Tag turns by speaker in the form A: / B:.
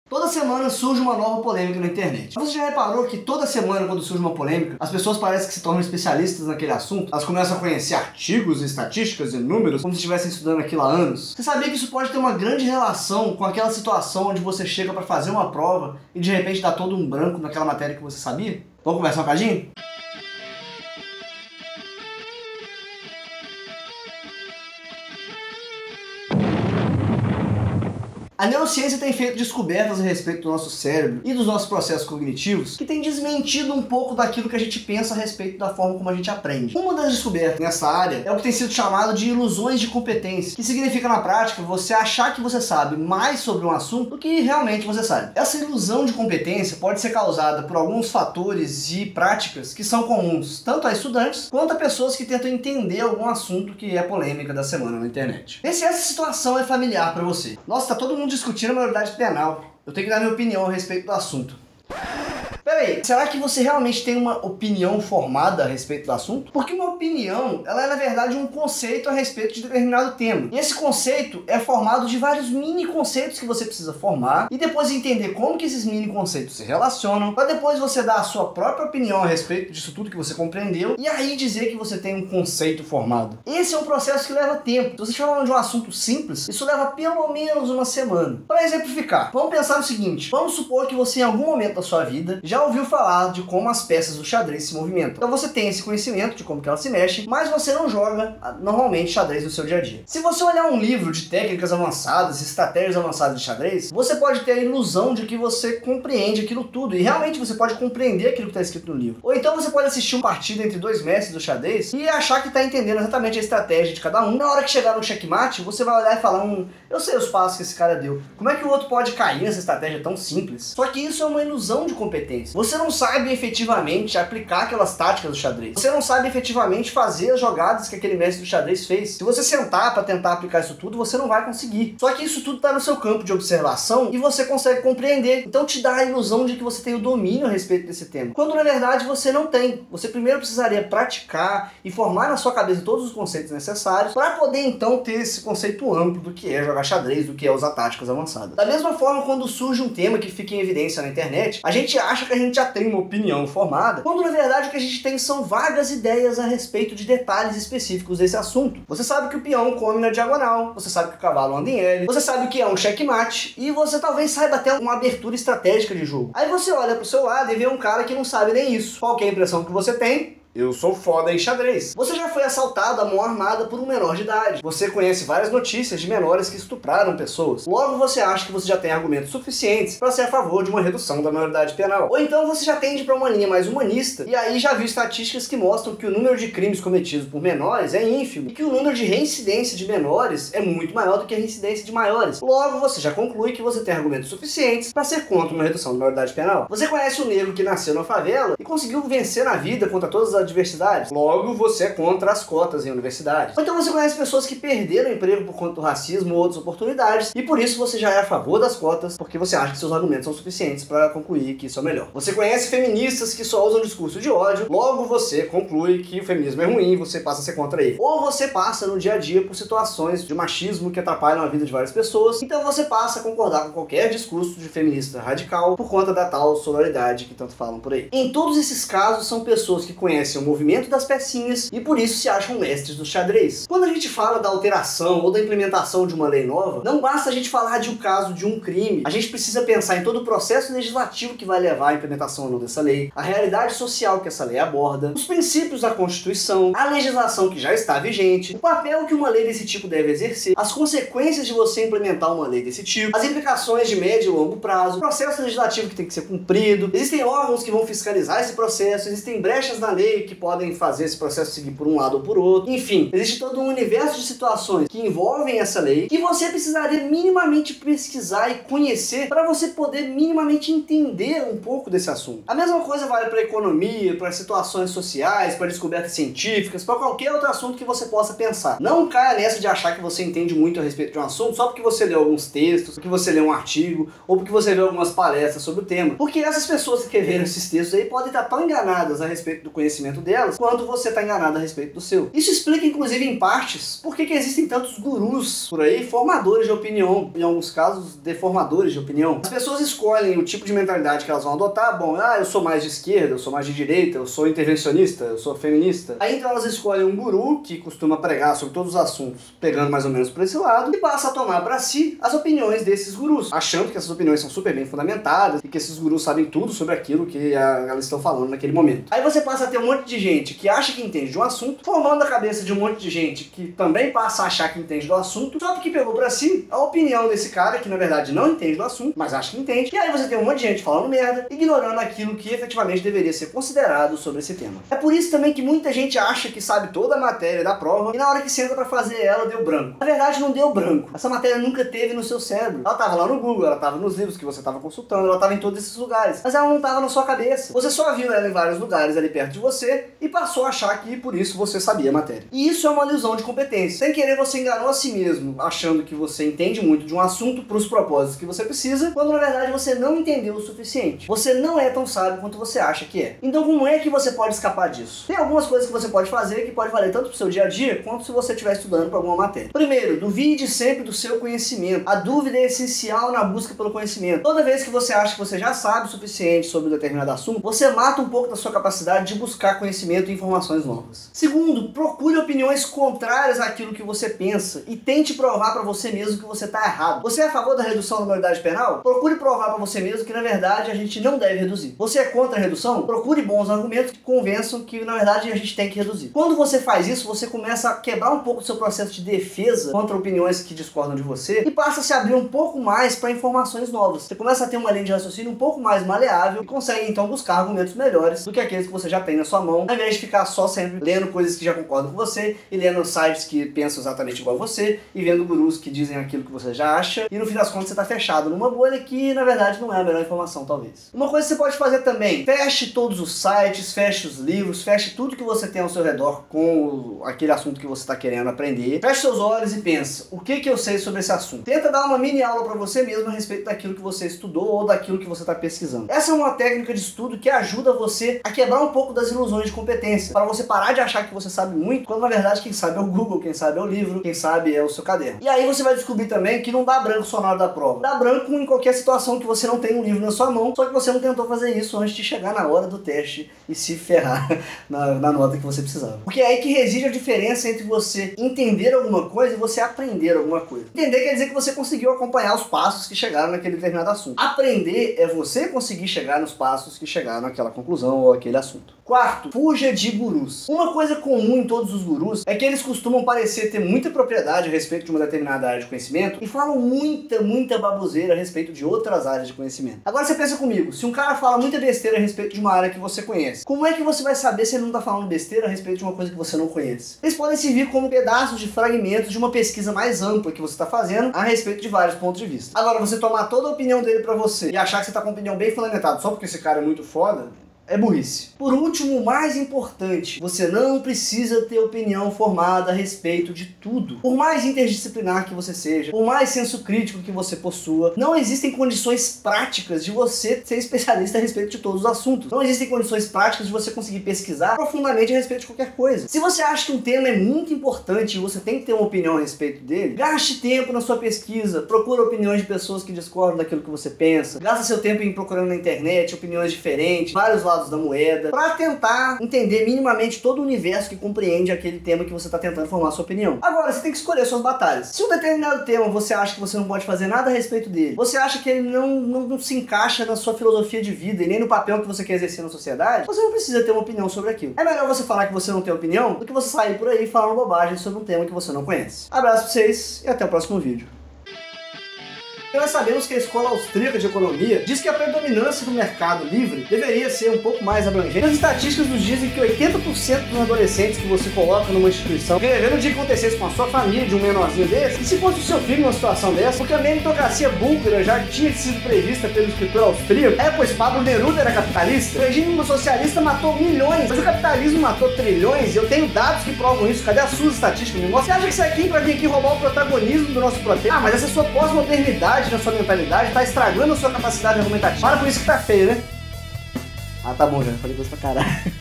A: Toda semana surge uma nova polêmica na internet. Você já reparou que toda semana, quando surge uma polêmica, as pessoas parecem que se tornam especialistas naquele assunto? Elas começam a conhecer artigos, estatísticas e números, como se estivessem estudando aquilo há anos. Você sabia que isso pode ter uma grande relação com aquela situação onde você chega para fazer uma prova e de repente dá todo um branco naquela matéria que você sabia? Vamos conversar um bocadinho? A neurociência tem feito descobertas a respeito do nosso cérebro e dos nossos processos cognitivos que tem desmentido um pouco daquilo que a gente pensa a respeito da forma como a gente aprende. Uma das descobertas nessa área é o que tem sido chamado de ilusões de competência, que significa na prática você achar que você sabe mais sobre um assunto do que realmente você sabe. Essa ilusão de competência pode ser causada por alguns fatores e práticas que são comuns tanto a estudantes quanto a pessoas que tentam entender algum assunto que é polêmica da semana na internet. Vê se essa situação é familiar para você. Nossa, tá todo mundo discutindo a maioridade penal. Eu tenho que dar minha opinião a respeito do assunto. Peraí, será que você realmente tem uma opinião formada a respeito do assunto? Porque uma opinião, ela é na verdade um conceito a respeito de determinado tema. E esse conceito é formado de vários mini conceitos que você precisa formar e depois entender como que esses mini conceitos se relacionam, para depois você dar a sua própria opinião a respeito disso tudo que você compreendeu e aí dizer que você tem um conceito formado. Esse é um processo que leva tempo. Se você estiver falando de um assunto simples, isso leva pelo menos uma semana. Para exemplificar, vamos pensar no seguinte: vamos supor que você em algum momento da sua vida já ouviu falar de como as peças do xadrez se movimentam. Então você tem esse conhecimento de como que elas se mexem, mas você não joga normalmente xadrez no seu dia a dia. Se você olhar um livro de técnicas avançadas, estratégias avançadas de xadrez, você pode ter a ilusão de que você compreende aquilo tudo, e realmente você pode compreender aquilo que está escrito no livro. Ou então você pode assistir uma partida entre dois mestres do xadrez e achar que está entendendo exatamente a estratégia de cada um. Na hora que chegar no checkmate, você vai olhar e falar, eu sei os passos que esse cara deu. Como é que o outro pode cair nessa estratégia tão simples? Só que isso é uma ilusão de competência. Você não sabe efetivamente aplicar aquelas táticas do xadrez. Você não sabe efetivamente fazer as jogadas que aquele mestre do xadrez fez. Se você sentar para tentar aplicar isso tudo, você não vai conseguir. Só que isso tudo está no seu campo de observação e você consegue compreender. Então te dá a ilusão de que você tem o domínio a respeito desse tema, quando na verdade você não tem. Você primeiro precisaria praticar e formar na sua cabeça todos os conceitos necessários para poder então ter esse conceito amplo do que é jogar xadrez, do que é usar táticas avançadas. Da mesma forma, quando surge um tema que fica em evidência na internet, a gente acha que a gente já tem uma opinião formada, quando na verdade o que a gente tem são vagas ideias a respeito de detalhes específicos desse assunto. Você sabe que o peão come na diagonal, você sabe que o cavalo anda em L, você sabe o que é um checkmate, e você talvez saiba até uma abertura estratégica de jogo. Aí você olha pro seu lado e vê um cara que não sabe nem isso. Qual que é a impressão que você tem? Eu sou foda em xadrez. Você já foi assaltado à mão armada por um menor de idade. Você conhece várias notícias de menores que estupraram pessoas. Logo você acha que você já tem argumentos suficientes para ser a favor de uma redução da maioridade penal. Ou então você já tende para uma linha mais humanista e aí já viu estatísticas que mostram que o número de crimes cometidos por menores é ínfimo e que o número de reincidência de menores é muito maior do que a reincidência de maiores. Logo você já conclui que você tem argumentos suficientes para ser contra uma redução da maioridade penal. Você conhece um negro que nasceu na favela e conseguiu vencer na vida contra todas as adversidades. Logo, você é contra as cotas em universidades. Ou então você conhece pessoas que perderam o emprego por conta do racismo ou outras oportunidades, e por isso você já é a favor das cotas, porque você acha que seus argumentos são suficientes para concluir que isso é o melhor. Você conhece feministas que só usam discurso de ódio, logo você conclui que o feminismo é ruim e você passa a ser contra ele. Ou você passa no dia a dia por situações de machismo que atrapalham a vida de várias pessoas, então você passa a concordar com qualquer discurso de feminista radical por conta da tal sororidade que tanto falam por aí. Em todos esses casos, são pessoas que conhecem o movimento das pecinhas e por isso se acham mestres do xadrez. Quando a gente fala da alteração ou da implementação de uma lei nova, não basta a gente falar de um caso de um crime, a gente precisa pensar em todo o processo legislativo que vai levar à implementação ou não dessa lei, a realidade social que essa lei aborda, os princípios da Constituição, a legislação que já está vigente, o papel que uma lei desse tipo deve exercer, as consequências de você implementar uma lei desse tipo, as implicações de médio e longo prazo, o processo legislativo que tem que ser cumprido, existem órgãos que vão fiscalizar esse processo, existem brechas na lei que podem fazer esse processo seguir por um lado ou por outro. Enfim, existe todo um universo de situações que envolvem essa lei que você precisaria minimamente pesquisar e conhecer para você poder minimamente entender um pouco desse assunto. A mesma coisa vale para economia, para situações sociais, para descobertas científicas, para qualquer outro assunto que você possa pensar. Não caia nessa de achar que você entende muito a respeito de um assunto só porque você leu alguns textos, porque você leu um artigo ou porque você viu algumas palestras sobre o tema. Porque essas pessoas que escreveram esses textos aí podem estar tão enganadas a respeito do conhecimento conhecimento delas, quanto você está enganado a respeito do seu. Isso explica, inclusive, em partes, por que existem tantos gurus por aí, formadores de opinião, em alguns casos, deformadores de opinião. As pessoas escolhem o tipo de mentalidade que elas vão adotar. Bom, eu sou mais de esquerda, eu sou mais de direita, eu sou intervencionista, eu sou feminista. Aí então elas escolhem um guru que costuma pregar sobre todos os assuntos, pegando mais ou menos por esse lado, e passa a tomar para si as opiniões desses gurus, achando que essas opiniões são super bem fundamentadas e que esses gurus sabem tudo sobre aquilo que elas estão falando naquele momento. Aí você passa a ter um monte de gente que acha que entende de um assunto, formando a cabeça de um monte de gente que também passa a achar que entende do assunto, só porque pegou para si a opinião desse cara que na verdade não entende do assunto, mas acha que entende. E aí você tem um monte de gente falando merda, ignorando aquilo que efetivamente deveria ser considerado sobre esse tema. É por isso também que muita gente acha que sabe toda a matéria da prova e na hora que senta para fazer ela deu branco. Na verdade não deu branco. Essa matéria nunca teve no seu cérebro. Ela estava lá no Google, ela estava nos livros que você estava consultando, ela estava em todos esses lugares, mas ela não estava na sua cabeça. Você só viu ela em vários lugares ali perto de você e passou a achar que por isso você sabia a matéria. E isso é uma ilusão de competência. Sem querer você enganou a si mesmo, achando que você entende muito de um assunto para os propósitos que você precisa, quando na verdade você não entendeu o suficiente. Você não é tão sábio quanto você acha que é. Então como é que você pode escapar disso? Tem algumas coisas que você pode fazer que pode valer tanto para o seu dia a dia quanto se você estiver estudando para alguma matéria. Primeiro, duvide sempre do seu conhecimento. A dúvida é essencial na busca pelo conhecimento. Toda vez que você acha que você já sabe o suficiente sobre um determinado assunto, você mata um pouco da sua capacidade de buscar conhecimento e informações novas. Segundo, procure opiniões contrárias àquilo que você pensa e tente provar para você mesmo que você está errado. Você é a favor da redução da maioridade penal? Procure provar para você mesmo que na verdade a gente não deve reduzir. Você é contra a redução? Procure bons argumentos que convençam que na verdade a gente tem que reduzir. Quando você faz isso, você começa a quebrar um pouco do seu processo de defesa contra opiniões que discordam de você e passa a se abrir um pouco mais para informações novas. Você começa a ter uma linha de raciocínio um pouco mais maleável e consegue então buscar argumentos melhores do que aqueles que você já tem na sua mão, ao invés de ficar só sempre lendo coisas que já concordam com você e lendo sites que pensam exatamente igual a você e vendo gurus que dizem aquilo que você já acha e no fim das contas você está fechado numa bolha que na verdade não é a melhor informação talvez. Uma coisa que você pode fazer também, feche todos os sites, feche os livros, feche tudo que você tem ao seu redor com aquele assunto que você está querendo aprender, feche seus olhos e pensa, o que eu sei sobre esse assunto? Tenta dar uma mini aula para você mesmo a respeito daquilo que você estudou ou daquilo que você está pesquisando. Essa é uma técnica de estudo que ajuda você a quebrar um pouco das ilusões de competência, para você parar de achar que você sabe muito, quando na verdade quem sabe é o Google, quem sabe é o livro, quem sabe é o seu caderno. E aí você vai descobrir também que não dá branco só na hora da prova. Dá branco em qualquer situação que você não tem um livro na sua mão, só que você não tentou fazer isso antes de chegar na hora do teste e se ferrar na nota que você precisava. Porque é aí que reside a diferença entre você entender alguma coisa e você aprender alguma coisa. Entender quer dizer que você conseguiu acompanhar os passos que chegaram naquele determinado assunto. Aprender é você conseguir chegar nos passos que chegaram naquela conclusão ou aquele assunto. Quarto, fuja de gurus. Uma coisa comum em todos os gurus é que eles costumam parecer ter muita propriedade a respeito de uma determinada área de conhecimento e falam muita baboseira a respeito de outras áreas de conhecimento. Agora você pensa comigo, se um cara fala muita besteira a respeito de uma área que você conhece, como é que você vai saber se ele não está falando besteira a respeito de uma coisa que você não conhece? Eles podem servir como pedaços de fragmentos de uma pesquisa mais ampla que você está fazendo a respeito de vários pontos de vista. Agora, você tomar toda a opinião dele para você e achar que você está com uma opinião bem fundamentada só porque esse cara é muito foda, é burrice. Por último, o mais importante, você não precisa ter opinião formada a respeito de tudo. Por mais interdisciplinar que você seja, por mais senso crítico que você possua, não existem condições práticas de você ser especialista a respeito de todos os assuntos. Não existem condições práticas de você conseguir pesquisar profundamente a respeito de qualquer coisa. Se você acha que um tema é muito importante e você tem que ter uma opinião a respeito dele, gaste tempo na sua pesquisa, procure opiniões de pessoas que discordam daquilo que você pensa, gasta seu tempo em procurando na internet opiniões diferentes, vários lados da moeda, para tentar entender minimamente todo o universo que compreende aquele tema que você está tentando formar a sua opinião. Agora, você tem que escolher suas batalhas. Se um determinado tema você acha que você não pode fazer nada a respeito dele, você acha que ele não se encaixa na sua filosofia de vida e nem no papel que você quer exercer na sociedade, você não precisa ter uma opinião sobre aquilo. É melhor você falar que você não tem opinião do que você sair por aí falando bobagem sobre um tema que você não conhece. Abraço pra vocês e até o próximo vídeo. Nós sabemos que a Escola Austríaca de Economia diz que a predominância do mercado livre deveria ser um pouco mais abrangente. As estatísticas nos dizem que 80% dos adolescentes que você coloca numa instituição vivendo o dia que acontecesse com a sua família, de um menorzinho desse, e se fosse o seu filho numa situação dessa, porque a meritocracia búlgara já tinha sido prevista pelo escritor austríaco, pois Pablo Neruda era capitalista, o regime socialista matou milhões, mas o capitalismo matou trilhões, e eu tenho dados que provam isso. Cadê a sua estatística? Você acha que isso aqui pra vir aqui roubar o protagonismo do nosso protesto? Ah, mas essa sua pós-modernidade na sua mentalidade tá estragando a sua capacidade argumentativa. Para com isso que tá feio, né? Ah, tá bom, já falei coisa pra caralho.